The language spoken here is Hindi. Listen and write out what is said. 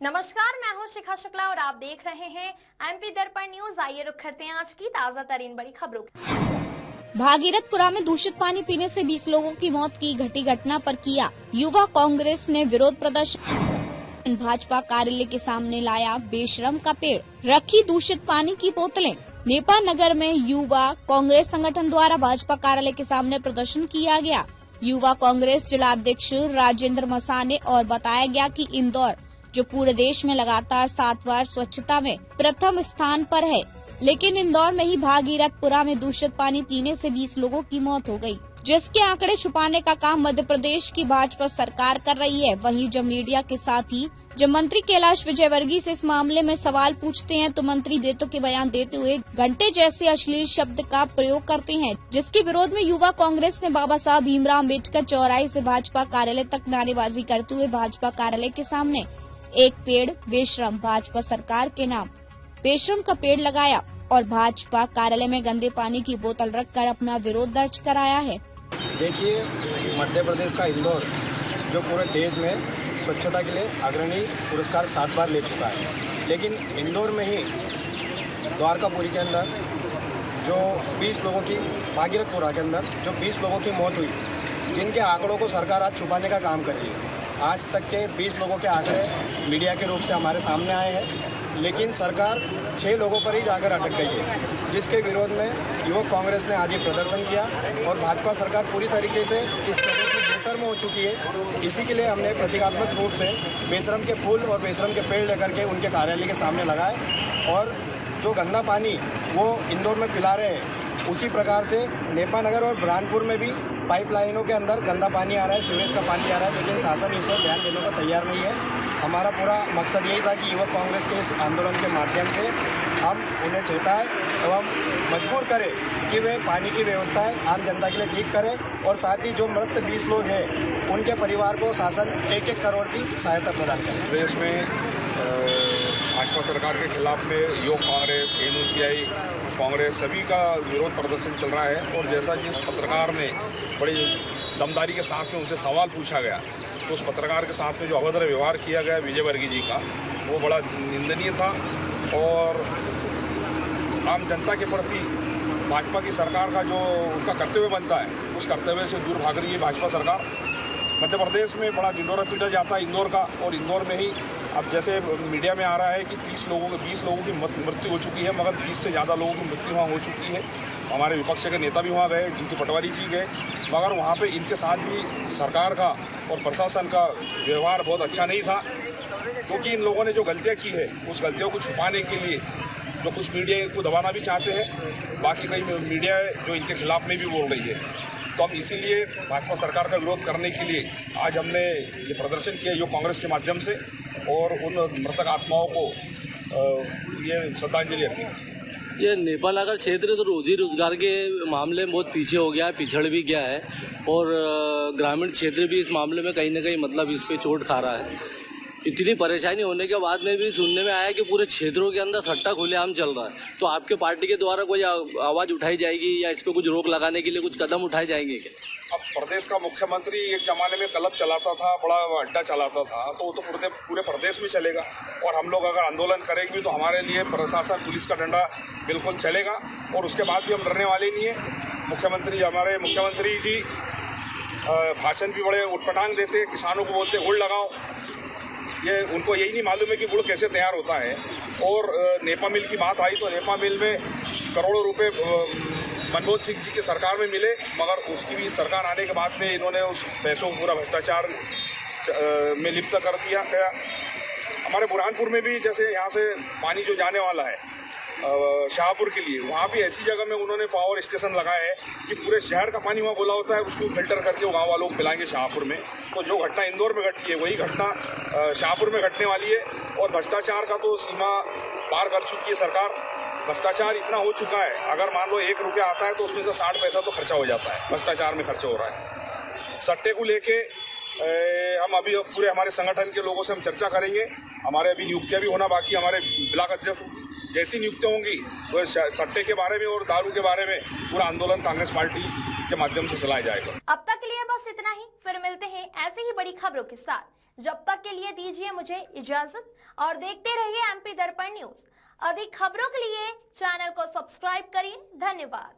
नमस्कार, मैं हूं शिखा शुक्ला और आप देख रहे हैं एमपी दर्पण न्यूज। आइए रुक करते हैं आज की ताजा तरीन बड़ी खबरों की। भागीरथपुरा में दूषित पानी पीने से 20 लोगों की मौत की घटी घटना पर किया युवा कांग्रेस ने विरोध प्रदर्शन। भाजपा कार्यालय के सामने लाया बेशरम का पेड़, रखी दूषित पानी की बोतलें। नेपा नगर में युवा कांग्रेस संगठन द्वारा भाजपा कार्यालय के सामने प्रदर्शन किया गया। युवा कांग्रेस जिला अध्यक्ष राजेंद्र मसाने और बताया गया कि इंदौर जो पूरे देश में लगातार 7 बार स्वच्छता में प्रथम स्थान पर है, लेकिन इंदौर में ही भागीरथपुरा में दूषित पानी पीने से 20 लोगों की मौत हो गई, जिसके आंकड़े छुपाने का काम मध्य प्रदेश की भाजपा सरकार कर रही है। वहीं जब मीडिया के साथ ही जब मंत्री कैलाश विजयवर्गीय से इस मामले में सवाल पूछते हैं तो मंत्री बेतुके के बयान देते हुए घंटे जैसे अश्लील शब्द का प्रयोग करते हैं, जिसके विरोध में युवा कांग्रेस ने बाबा साहब भीमराव अम्बेडकर चौराहे से भाजपा कार्यालय तक नारेबाजी करते हुए भाजपा कार्यालय के सामने एक पेड़ बेशरम भाजपा सरकार के नाम बेशरम का पेड़ लगाया और भाजपा कार्यालय में गंदे पानी की बोतल रखकर अपना विरोध दर्ज कराया है। देखिए, मध्य प्रदेश का इंदौर जो पूरे देश में स्वच्छता के लिए अग्रणी पुरस्कार 7 बार ले चुका है, लेकिन इंदौर में ही द्वारकापुरी के अंदर जो 20 लोगों की भागीरथपुरा के अंदर जो 20 लोगों की मौत हुई, जिनके आंकड़ों को सरकार आज छुपाने का काम कर रही है। आज तक के 20 लोगों के आंकड़े मीडिया के रूप से हमारे सामने आए हैं, लेकिन सरकार 6 लोगों पर ही जाकर अटक गई है, जिसके विरोध में युवक कांग्रेस ने आज ये प्रदर्शन किया और भाजपा सरकार पूरी तरीके से इस प्रदेश में बेशर्म हो चुकी है। इसी के लिए हमने प्रतीकात्मक रूप से बेशरम के फूल और बेशरम के पेड़ लेकर के उनके कार्यालय के सामने लगाए और जो गंदा पानी वो इंदौर में पिला रहे हैं, उसी प्रकार से नेपा नगर और बुरहानपुर में भी पाइपलाइनों के अंदर गंदा पानी आ रहा है, सीवरेज का पानी आ रहा है, लेकिन शासन इस पर ध्यान देने को तैयार नहीं है। हमारा पूरा मकसद यही था कि युवक कांग्रेस के इस आंदोलन के माध्यम से हम उन्हें चेताएं एवं मजबूर करें कि वे पानी की व्यवस्थाएं आम जनता के लिए ठीक करें और साथ ही जो मृत 20 लोग हैं उनके परिवार को शासन 1-1 करोड़ की सहायता प्रदान करें। प्रदेश में भाजपा सरकार के खिलाफ में युवक कांग्रेस, एनयूसीआई कांग्रेस सभी का विरोध प्रदर्शन चल रहा है और जैसा कि पत्रकार ने बड़ी दमदारी के साथ में उनसे सवाल पूछा गया, तो उस पत्रकार के साथ में जो अभद्र व्यवहार किया गया विजयवर्गीय जी का, वो बड़ा निंदनीय था और आम जनता के प्रति भाजपा की सरकार का जो उनका कर्तव्य बनता है, उस कर्तव्य से दूर भाग रही है भाजपा सरकार। मध्य प्रदेश में बड़ा ढिंढोरा पीटा जाता है इंदौर का, और इंदौर में ही अब जैसे मीडिया में आ रहा है कि 20 लोगों की मृत्यु हो चुकी है, मगर 20 से ज़्यादा लोगों की मृत्यु वहाँ हो चुकी है। हमारे विपक्ष के नेता भी वहाँ गए, जीतू पटवारी जी गए, मगर वहाँ पे इनके साथ भी सरकार का और प्रशासन का व्यवहार बहुत अच्छा नहीं था, क्योंकि इन लोगों ने जो गलतियाँ की है उस गलतियों को छुपाने के लिए जो कुछ मीडिया को दबाना भी चाहते हैं, बाकी कई मीडिया जो इनके खिलाफ में भी बोल रही है। तो हम इसीलिए भाजपा सरकार का विरोध करने के लिए आज हमने ये प्रदर्शन किया युवक कांग्रेस के माध्यम से और उन मृतक आत्माओं को ये श्रद्धांजलि अर्पित। ये नेपा नगर क्षेत्र तो रोजी रोजगार के मामले में बहुत पीछे हो गया है, पिछड़ भी गया है और ग्रामीण क्षेत्र भी इस मामले में कहीं ना कहीं मतलब इस पे चोट खा रहा है। इतनी परेशानी होने के बाद में भी सुनने में आया कि पूरे क्षेत्रों के अंदर सट्टा खुलेआम चल रहा है। तो आपके पार्टी के द्वारा कोई आवाज़ उठाई जाएगी या इस पर कुछ रोक लगाने के लिए कुछ कदम उठाए जाएंगे क्या? अब प्रदेश का मुख्यमंत्री एक जमाने में क्लब चलाता था, बड़ा अड्डा चलाता था, तो वो तो पूरे प्रदेश में चलेगा और हम लोग अगर आंदोलन करेंगे तो हमारे लिए प्रशासन पुलिस का डंडा बिल्कुल चलेगा और उसके बाद भी हम डरने वाले नहीं है। हमारे मुख्यमंत्री जी भाषण भी बड़े उटपटांग देते हैं, किसानों को बोलते गुड़ लगाओ, ये उनको यही नहीं मालूम है कि गुड़ कैसे तैयार होता है। और नेपा मिल की बात आई तो नेपा मिल में करोड़ों रुपए मनमोहन सिंह जी की सरकार में मिले, मगर उसकी भी सरकार आने के बाद में इन्होंने उस पैसों को पूरा भ्रष्टाचार में लिप्त कर दिया गया। हमारे बुरहानपुर में भी जैसे यहाँ से पानी जो जाने वाला है शाहपुर के लिए, वहाँ भी ऐसी जगह में उन्होंने पावर स्टेशन लगाया है कि पूरे शहर का पानी वहाँ घुला होता है, उसको फिल्टर करके वो गाँव वालों को पिलाएंगे शाहपुर में। तो जो घटना इंदौर में घटी है वही घटना शाहपुर में घटने वाली है और भ्रष्टाचार का तो सीमा पार कर चुकी है सरकार। भ्रष्टाचार इतना हो चुका है, अगर मान लो 1 रुपया आता है तो उसमें से 60 पैसा तो खर्चा हो जाता है, भ्रष्टाचार में खर्चा हो रहा है। सट्टे को लेके हम अभी पूरे हमारे संगठन के लोगों से हम चर्चा करेंगे। हमारे अभी नियुक्तियाँ भी होना बाकी, हमारे ब्लॉक अध्यक्ष जैसी नियुक्तियाँ होंगी वो सट्टे के बारे में और दारू के बारे में पूरा आंदोलन कांग्रेस पार्टी के माध्यम से चलाया जाएगा। अब तक के लिए बस इतना ही, फिर मिलते हैं ऐसे ही बड़ी खबरों के साथ। जब तक के लिए दीजिए मुझे इजाजत और देखते रहिए एमपी दर्पण न्यूज। अधिक खबरों के लिए चैनल को सब्सक्राइब करिए। धन्यवाद।